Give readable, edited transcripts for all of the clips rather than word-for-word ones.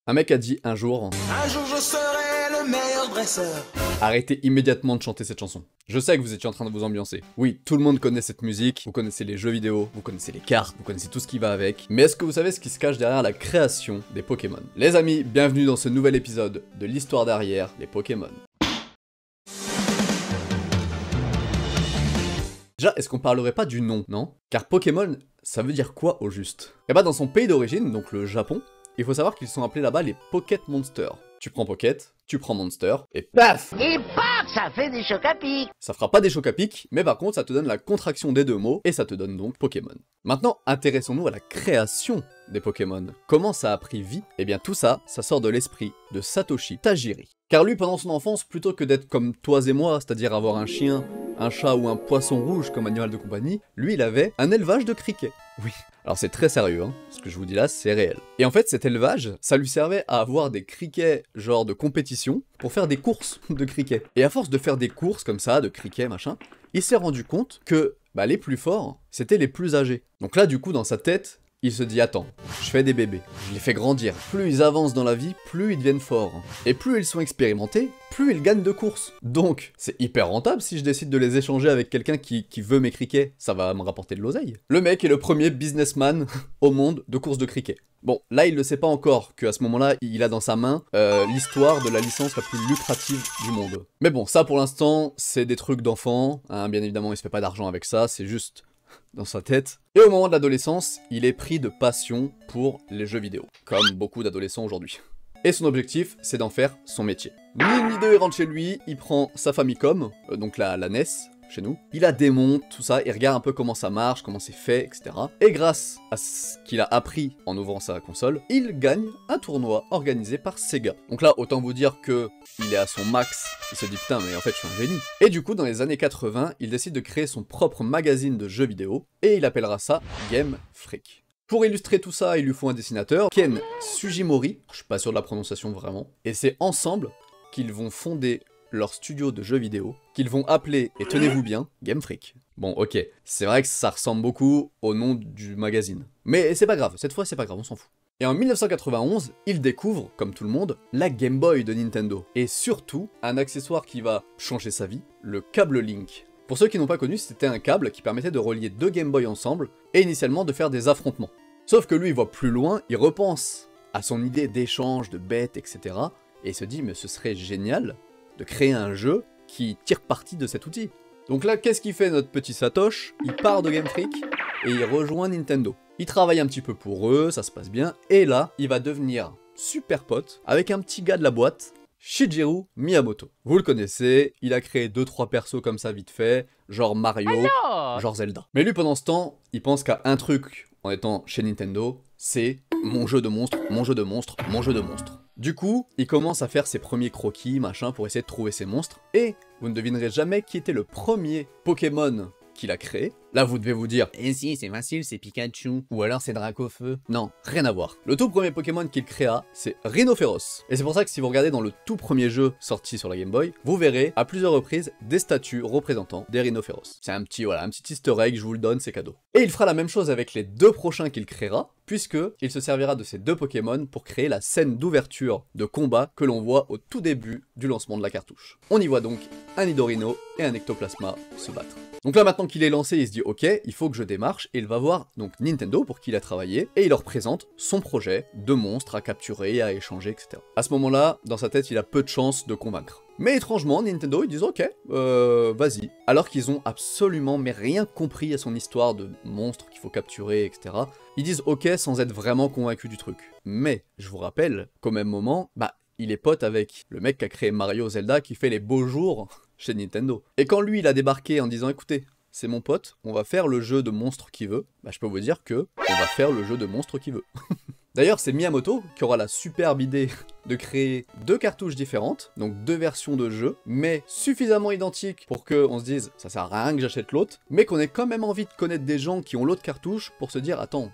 Un mec a dit un jour... Un jour je serai le meilleur dresseur. Arrêtez immédiatement de chanter cette chanson. Je sais que vous étiez en train de vous ambiancer. Oui, tout le monde connaît cette musique, vous connaissez les jeux vidéo, vous connaissez les cartes, vous connaissez tout ce qui va avec. Mais est-ce que vous savez ce qui se cache derrière la création des Pokémon? Les amis, bienvenue dans ce nouvel épisode de l'histoire derrière les Pokémon. Déjà, est-ce qu'on parlerait pas du nom, non? Car Pokémon, ça veut dire quoi au juste? Eh bah dans son pays d'origine, donc le Japon, il faut savoir qu'ils sont appelés là-bas les Pocket Monsters. Tu prends Pocket, tu prends Monster, et paf! Et paf, ça fait des chocs à pic. Ça fera pas des chocs à pic, mais par contre ça te donne la contraction des deux mots, et ça te donne donc Pokémon. Maintenant, intéressons-nous à la création des Pokémon. Comment ça a pris vie? Eh bien tout ça, ça sort de l'esprit de Satoshi Tajiri. Car lui, pendant son enfance, plutôt que d'être comme toi et moi, c'est-à-dire avoir un chien, un chat ou un poisson rouge comme animal de compagnie, lui il avait un élevage de criquets. Oui. Alors c'est très sérieux, hein, ce que je vous dis là, c'est réel. Et en fait, cet élevage, ça lui servait à avoir des criquets genre de compétition pour faire des courses de criquets. Et à force de faire des courses comme ça, de criquets, machin, il s'est rendu compte que les plus forts, c'était les plus âgés. Donc là, du coup, dans sa tête, il se dit, attends, je fais des bébés, je les fais grandir. Plus ils avancent dans la vie, plus ils deviennent forts. Et plus ils sont expérimentés, plus ils gagnent de courses. Donc, c'est hyper rentable si je décide de les échanger avec quelqu'un qui veut mes criquets. Ça va me rapporter de l'oseille. Le mec est le premier businessman au monde de courses de criquets. Bon, là, il ne sait pas encore qu'à ce moment-là, il a dans sa main l'histoire de la licence la plus lucrative du monde. Mais bon, ça pour l'instant, c'est des trucs d'enfants. Hein, bien évidemment, il se fait pas d'argent avec ça, c'est juste dans sa tête. Et au moment de l'adolescence, il est pris de passion pour les jeux vidéo, comme beaucoup d'adolescents aujourd'hui. Et son objectif, c'est d'en faire son métier. Ni une ni deux, il rentre chez lui, il prend sa Famicom, donc la NES, chez nous, il la démonte, tout ça, il regarde un peu comment ça marche, comment c'est fait, etc. Et grâce à ce qu'il a appris en ouvrant sa console, il gagne un tournoi organisé par Sega. Donc là, autant vous dire que il est à son max, il se dit putain mais en fait je suis un génie. Et du coup dans les années 80, il décide de créer son propre magazine de jeux vidéo, et il appellera ça Game Freak. Pour illustrer tout ça, il lui faut un dessinateur, Ken Sugimori, je suis pas sûr de la prononciation vraiment, et c'est ensemble qu'ils vont fonder leur studio de jeux vidéo, qu'ils vont appeler, et tenez-vous bien, Game Freak. Bon ok, c'est vrai que ça ressemble beaucoup au nom du magazine. Mais c'est pas grave, cette fois c'est pas grave, on s'en fout. Et en 1991, il découvre, comme tout le monde, la Game Boy de Nintendo. Et surtout, un accessoire qui va changer sa vie, le câble Link. Pour ceux qui n'ont pas connu, c'était un câble qui permettait de relier deux Game Boy ensemble, et initialement de faire des affrontements. Sauf que lui, il voit plus loin, il repense à son idée d'échange, de bêtes, etc. Et il se dit, mais ce serait génial de créer un jeu qui tire parti de cet outil. Donc là, qu'est-ce qu'il fait notre petit Satoshi? Il part de Game Freak et il rejoint Nintendo. Il travaille un petit peu pour eux, ça se passe bien, et là, il va devenir super pote avec un petit gars de la boîte, Shigeru Miyamoto. Vous le connaissez, il a créé 2-3 persos comme ça vite fait, genre Mario, genre Zelda. Mais lui, pendant ce temps, il pense qu'à un truc en étant chez Nintendo, c'est mon jeu de monstre, mon jeu de monstre, mon jeu de monstre. Du coup, il commence à faire ses premiers croquis, machin, pour essayer de trouver ses monstres, et vous ne devinerez jamais qui était le premier Pokémon qu'il a créé. Là, vous devez vous dire, eh si, c'est facile, c'est Pikachu, ou alors c'est Dracofeu. Non, rien à voir. Le tout premier Pokémon qu'il créa, c'est Rhinophéros. Et c'est pour ça que si vous regardez dans le tout premier jeu sorti sur la Game Boy, vous verrez à plusieurs reprises des statues représentant des Rhinophéros. C'est un petit, voilà, un petit easter egg, je vous le donne, c'est cadeau. Et il fera la même chose avec les deux prochains qu'il créera, puisque il se servira de ces deux Pokémon pour créer la scène d'ouverture de combat que l'on voit au tout début du lancement de la cartouche. On y voit donc un Nidorino et un Ectoplasma se battre. Donc là maintenant qu'il est lancé, il se dit ok, il faut que je démarche, et il va voir donc Nintendo pour qui il a travaillé, et il leur présente son projet de monstres à capturer, à échanger, etc. À ce moment-là, dans sa tête, il a peu de chances de convaincre. Mais étrangement, Nintendo, ils disent ok, vas-y. Alors qu'ils ont absolument mais rien compris à son histoire de monstres qu'il faut capturer, etc. Ils disent ok sans être vraiment convaincus du truc. Mais, je vous rappelle qu'au même moment, il est pote avec le mec qui a créé Mario Zelda qui fait les beaux jours chez Nintendo. Et quand lui, il a débarqué en disant écoutez, c'est mon pote, on va faire le jeu de monstre qu'il veut, je peux vous dire que on va faire le jeu de monstre qu'il veut. D'ailleurs, c'est Miyamoto qui aura la superbe idée de créer deux cartouches différentes, donc deux versions de jeu, mais suffisamment identiques pour qu'on se dise ça sert à rien que j'achète l'autre, mais qu'on ait quand même envie de connaître des gens qui ont l'autre cartouche pour se dire attends,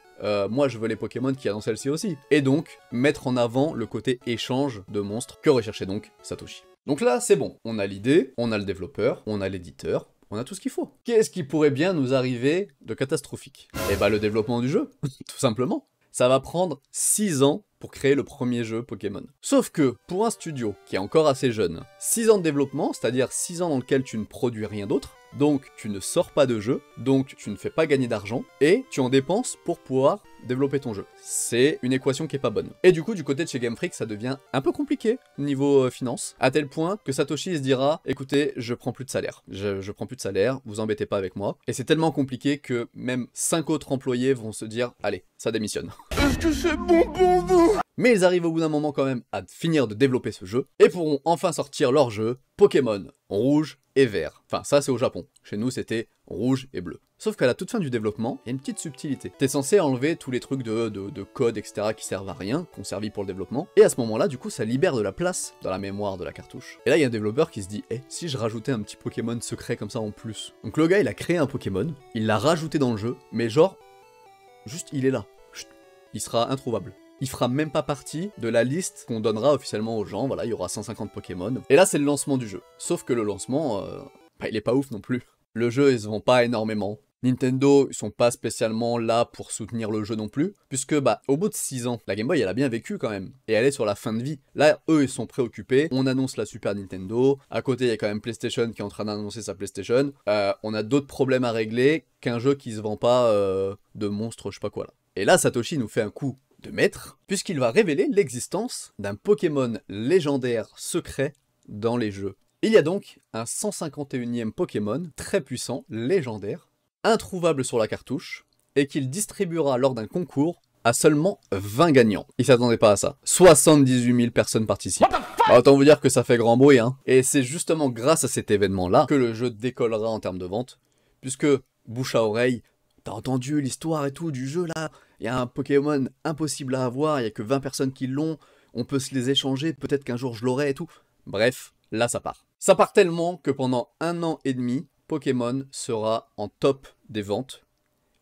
moi je veux les Pokémon qu'il y a dans celle-ci aussi. Et donc, mettre en avant le côté échange de monstres que recherchait donc Satoshi. Donc là, c'est bon, on a l'idée, on a le développeur, on a l'éditeur, on a tout ce qu'il faut. Qu'est-ce qui pourrait bien nous arriver de catastrophique? Eh le développement du jeu, tout simplement. Ça va prendre 6 ans pour créer le premier jeu Pokémon. Sauf que, pour un studio qui est encore assez jeune, 6 ans de développement, c'est-à-dire 6 ans dans lequel tu ne produis rien d'autre, donc tu ne sors pas de jeu, donc tu ne fais pas gagner d'argent, et tu en dépenses pour pouvoir développer ton jeu. C'est une équation qui est pas bonne. Et du coup, du côté de chez Game Freak, ça devient un peu compliqué niveau finance, à tel point que Satoshi se dira, écoutez, je prends plus de salaire. Je prends plus de salaire, vous embêtez pas avec moi. Et c'est tellement compliqué que même 5 autres employés vont se dire, allez, ça démissionne. Est-ce que c'est bon pour vous? Mais ils arrivent au bout d'un moment quand même à finir de développer ce jeu, et pourront enfin sortir leur jeu Pokémon rouge et vert. Enfin, ça c'est au Japon. Chez nous c'était rouge et bleu. Sauf qu'à la toute fin du développement, il y a une petite subtilité. T'es censé enlever tous les trucs de code, etc. qui servent à rien, qui ont servi pour le développement, et à ce moment-là, du coup, ça libère de la place dans la mémoire de la cartouche. Et là, il y a un développeur qui se dit, si je rajoutais un petit Pokémon secret comme ça en plus. Donc le gars, il a créé un Pokémon, il l'a rajouté dans le jeu, mais genre, juste il est là. Chut, il sera introuvable. Il fera même pas partie de la liste qu'on donnera officiellement aux gens, voilà, il y aura 150 Pokémon. Et là, c'est le lancement du jeu. Sauf que le lancement, il est pas ouf non plus. Le jeu, il se vend pas énormément. Nintendo, ils sont pas spécialement là pour soutenir le jeu non plus, puisque au bout de 6 ans, la Game Boy elle a bien vécu quand même, et elle est sur la fin de vie. Là, eux ils sont préoccupés, on annonce la Super Nintendo, à côté il y a quand même PlayStation qui est en train d'annoncer sa PlayStation, on a d'autres problèmes à régler qu'un jeu qui se vend pas de monstre je sais pas quoi là. Et là Satoshi nous fait un coup de maître, puisqu'il va révéler l'existence d'un Pokémon légendaire secret dans les jeux. Il y a donc un 151e Pokémon très puissant, légendaire, introuvable sur la cartouche, et qu'il distribuera lors d'un concours à seulement 20 gagnants. Il s'attendait pas à ça. 78 000 personnes participent. Autant vous dire que ça fait grand bruit, hein. Et c'est justement grâce à cet événement-là que le jeu décollera en termes de vente, puisque, bouche à oreille, t'as entendu l'histoire et tout du jeu là, il y a un Pokémon impossible à avoir, il y a que 20 personnes qui l'ont, on peut se les échanger, peut-être qu'un jour je l'aurai et tout. Bref, là ça part. Ça part tellement que pendant 1 an et demi, Pokémon sera en top des ventes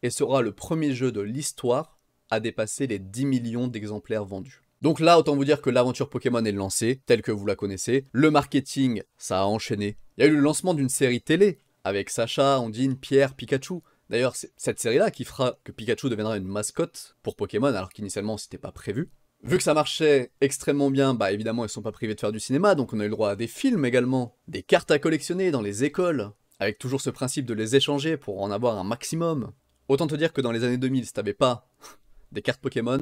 et sera le premier jeu de l'histoire à dépasser les 10 millions d'exemplaires vendus. Donc là, autant vous dire que l'aventure Pokémon est lancée, telle que vous la connaissez. Le marketing, ça a enchaîné. Il y a eu le lancement d'une série télé avec Sacha, Ondine, Pierre, Pikachu. D'ailleurs, c'est cette série-là qui fera que Pikachu deviendra une mascotte pour Pokémon, alors qu'initialement c'était pas prévu. Vu que ça marchait extrêmement bien, évidemment ils sont pas privés de faire du cinéma, donc on a eu le droit à des films également, des cartes à collectionner dans les écoles, avec toujours ce principe de les échanger pour en avoir un maximum. Autant te dire que dans les années 2000, si t'avais pas des cartes Pokémon,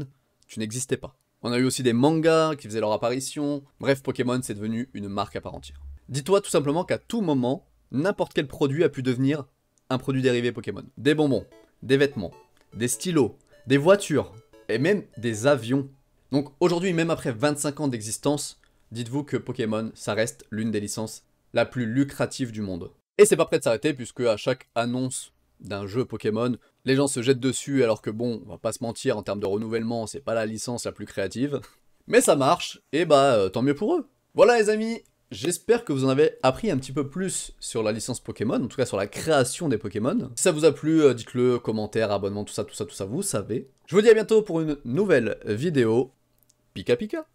tu n'existais pas. On a eu aussi des mangas qui faisaient leur apparition, bref, Pokémon c'est devenu une marque à part entière. Dis-toi tout simplement qu'à tout moment, n'importe quel produit a pu devenir un produit dérivé Pokémon. Des bonbons, des vêtements, des stylos, des voitures, et même des avions. Donc aujourd'hui, même après 25 ans d'existence, dites-vous que Pokémon, ça reste l'une des licences la plus lucrative du monde. Et c'est pas prêt de s'arrêter, puisque à chaque annonce d'un jeu Pokémon, les gens se jettent dessus, alors que bon, on va pas se mentir, en termes de renouvellement, c'est pas la licence la plus créative. Mais ça marche, et tant mieux pour eux. Voilà les amis, j'espère que vous en avez appris un petit peu plus sur la licence Pokémon, en tout cas sur la création des Pokémon. Si ça vous a plu, dites-le, commentaire, abonnement, tout ça, vous savez. Je vous dis à bientôt pour une nouvelle vidéo. Pika Pika!